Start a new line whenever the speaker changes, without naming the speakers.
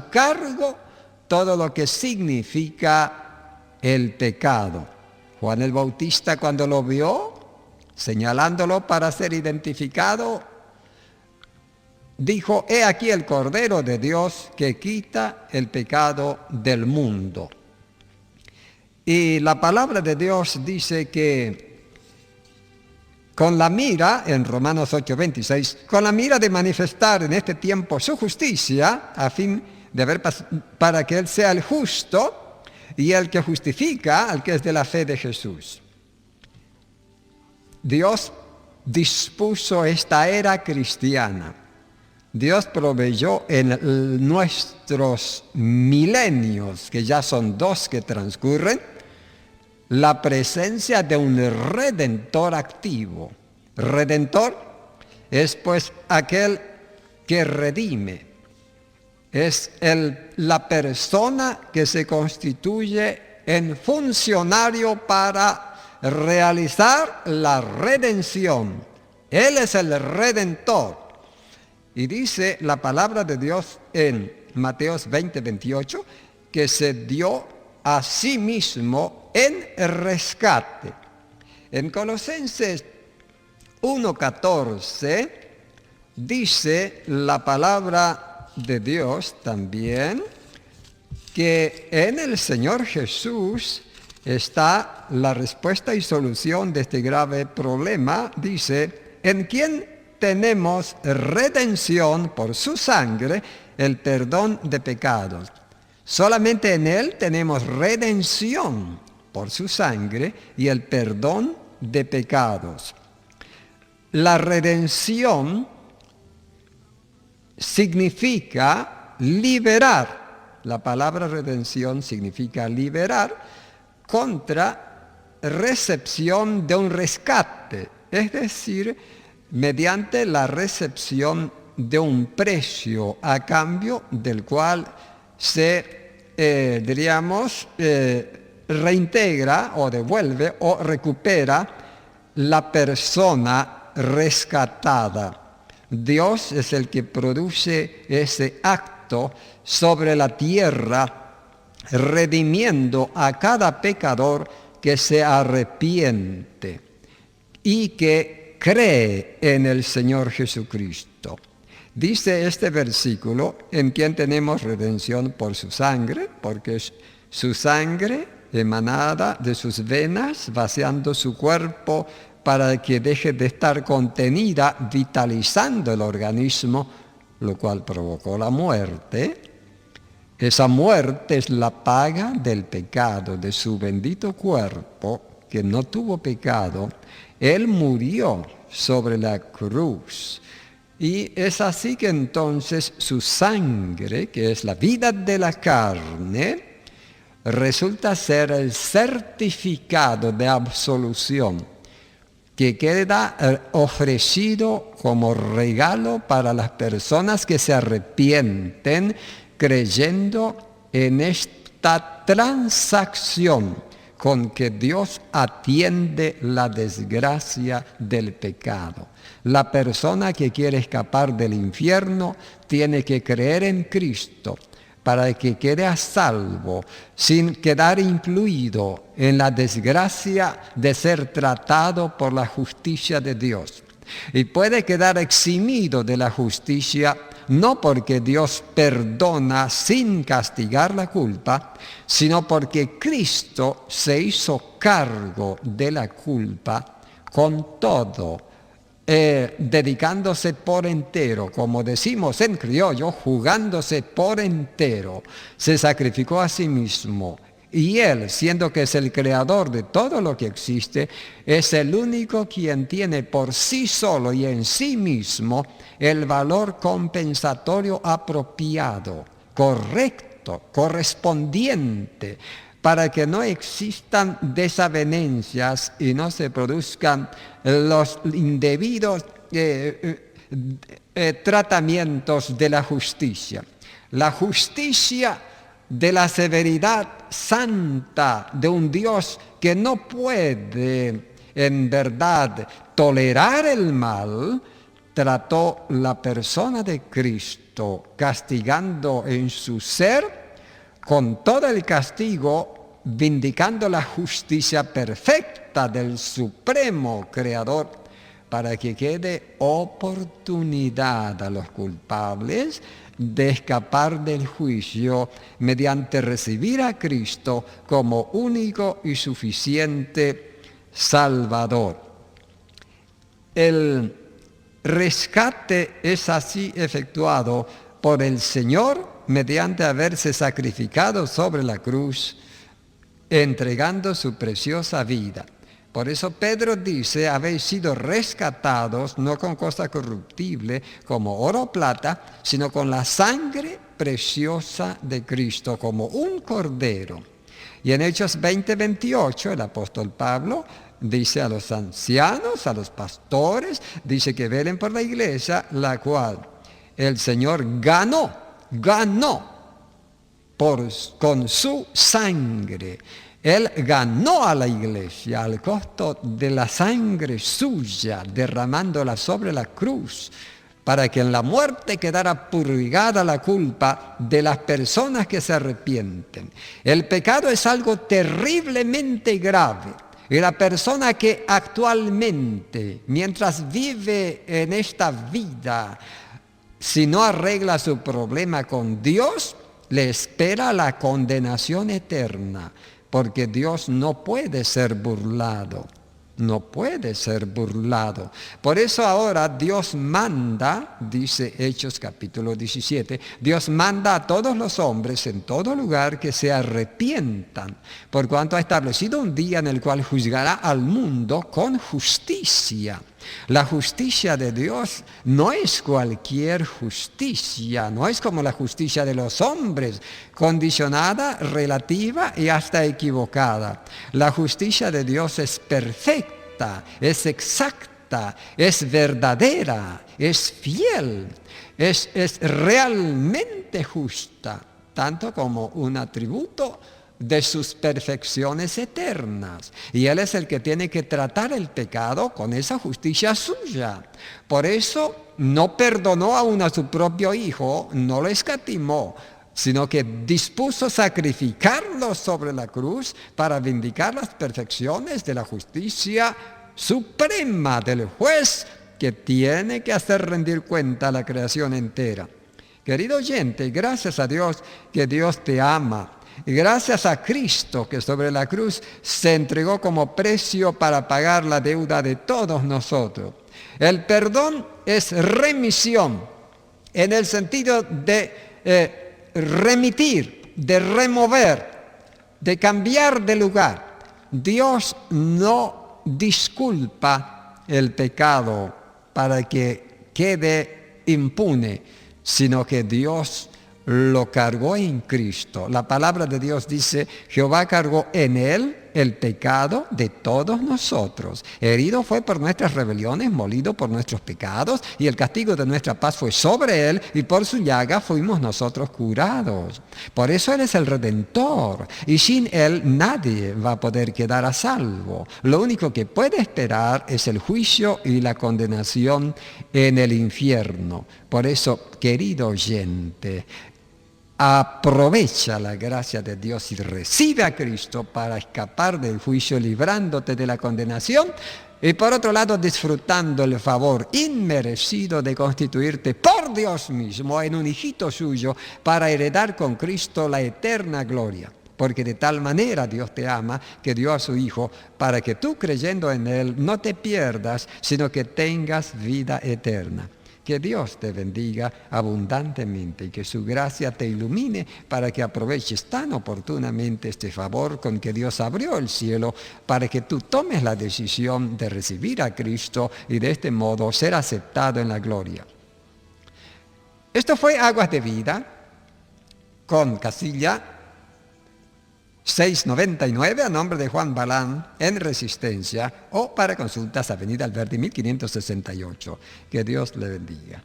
cargo todo lo que significa el pecado. Juan el Bautista, cuando lo vio, señalándolo para ser identificado, dijo: he aquí el Cordero de Dios que quita el pecado del mundo. Y la palabra de Dios dice que con la mira, en Romanos 8:26, con la mira de manifestar en este tiempo su justicia, a fin de ver para que Él sea el justo y el que justifica al que es de la fe de Jesús. Dios dispuso esta era cristiana. Dios proveyó en nuestros milenios, que ya son 2 que transcurren, la presencia de un redentor activo. Redentor es pues aquel que redime. Es la persona que se constituye en funcionario para realizar la redención. Él es el redentor. Y dice la palabra de Dios en Mateos 20:28 que se dio a sí mismo en rescate. En Colosenses 1:14 dice la palabra de Dios también que en el Señor Jesús está la respuesta y solución de este grave problema. Dice: en quien tenemos redención por su sangre, el perdón de pecados. Solamente en Él tenemos redención por su sangre y el perdón de pecados. La redención significa liberar. La palabra redención significa liberar contra recepción de un rescate, es decir, mediante la recepción de un precio a cambio del cual se, reintegra o devuelve o recupera la persona rescatada. Dios es el que produce ese acto sobre la tierra, redimiendo a cada pecador que se arrepiente y que cree en el Señor Jesucristo. Dice este versículo: en quien tenemos redención por su sangre, porque es su sangre emanada de sus venas, vaciando su cuerpo para que deje de estar contenida, vitalizando el organismo, lo cual provocó la muerte. Esa muerte es la paga del pecado, de su bendito cuerpo, que no tuvo pecado. Él murió sobre la cruz. Y es así que entonces su sangre, que es la vida de la carne, resulta ser el certificado de absolución que queda ofrecido como regalo para las personas que se arrepienten creyendo en esta transacción con que Dios atiende la desgracia del pecado. La persona que quiere escapar del infierno tiene que creer en Cristo para que quede a salvo, sin quedar incluido en la desgracia de ser tratado por la justicia de Dios. Y puede quedar eximido de la justicia, no porque Dios perdona sin castigar la culpa, sino porque Cristo se hizo cargo de la culpa con todo, dedicándose por entero, como decimos en criollo, jugándose por entero. Se sacrificó a sí mismo. Y Él, siendo que es el creador de todo lo que existe, es el único quien tiene por sí solo y en sí mismo el valor compensatorio apropiado, correcto, correspondiente, para que no existan desavenencias y no se produzcan los indebidos tratamientos de la justicia. La justicia de la severidad santa de un Dios que no puede en verdad tolerar el mal, trató la persona de Cristo, castigando en su ser con todo el castigo, vindicando la justicia perfecta del Supremo Creador, para que quede oportunidad a los culpables de escapar del juicio mediante recibir a Cristo como único y suficiente Salvador. El rescate es así efectuado por el Señor mediante haberse sacrificado sobre la cruz, entregando su preciosa vida. Por eso Pedro dice, habéis sido rescatados no con cosa corruptible como oro o plata, sino con la sangre preciosa de Cristo, como un cordero. Y en Hechos 20:28 el apóstol Pablo dice a los ancianos, a los pastores, dice que velen por la iglesia, la cual el Señor ganó con su sangre. Él ganó a la iglesia al costo de la sangre suya, derramándola sobre la cruz, para que en la muerte quedara purgada la culpa de las personas que se arrepienten. El pecado es algo terriblemente grave. Y la persona que actualmente, mientras vive en esta vida, si no arregla su problema con Dios, le espera la condenación eterna, porque Dios no puede ser burlado. No puede ser burlado. Por eso ahora Dios manda, dice Hechos capítulo 17, Dios manda a todos los hombres en todo lugar que se arrepientan, por cuanto ha establecido un día en el cual juzgará al mundo con justicia. La justicia de Dios no es cualquier justicia, no es como la justicia de los hombres, condicionada, relativa y hasta equivocada. La justicia de Dios es perfecta, es exacta, es verdadera, es fiel, es realmente justa, tanto como un atributo de sus perfecciones eternas. Y Él es el que tiene que tratar el pecado con esa justicia suya. Por eso no perdonó aún a su propio Hijo, no lo escatimó, sino que dispuso sacrificarlo sobre la cruz para vindicar las perfecciones de la justicia suprema del juez que tiene que hacer rendir cuenta a la creación entera. Querido oyente, gracias a Dios que Dios te ama. Y gracias a Cristo que sobre la cruz se entregó como precio para pagar la deuda de todos nosotros. El perdón es remisión en el sentido de remitir, de remover, de cambiar de lugar. Dios no disculpa el pecado para que quede impune, sino que Dios lo cargó en Cristo. La palabra de Dios dice, Jehová cargó en él el pecado de todos nosotros. Herido fue por nuestras rebeliones, molido por nuestros pecados, y el castigo de nuestra paz fue sobre él, y por su llaga fuimos nosotros curados. Por eso Él es el Redentor, y sin Él nadie va a poder quedar a salvo. Lo único que puede esperar es el juicio y la condenación en el infierno. Por eso, querido oyente, aprovecha la gracia de Dios y recibe a Cristo para escapar del juicio, librándote de la condenación, y por otro lado disfrutando el favor inmerecido de constituirte por Dios mismo en un hijito suyo para heredar con Cristo la eterna gloria. Porque de tal manera Dios te ama que dio a su Hijo para que tú, creyendo en Él, no te pierdas, sino que tengas vida eterna. Que Dios te bendiga abundantemente y que su gracia te ilumine para que aproveches tan oportunamente este favor con que Dios abrió el cielo para que tú tomes la decisión de recibir a Cristo y de este modo ser aceptado en la gloria. Esto fue Aguas de Vida con casilla 699 a nombre de Juan Balán en Resistencia, o para consultas Avenida Alberdi 1568. Que Dios le bendiga.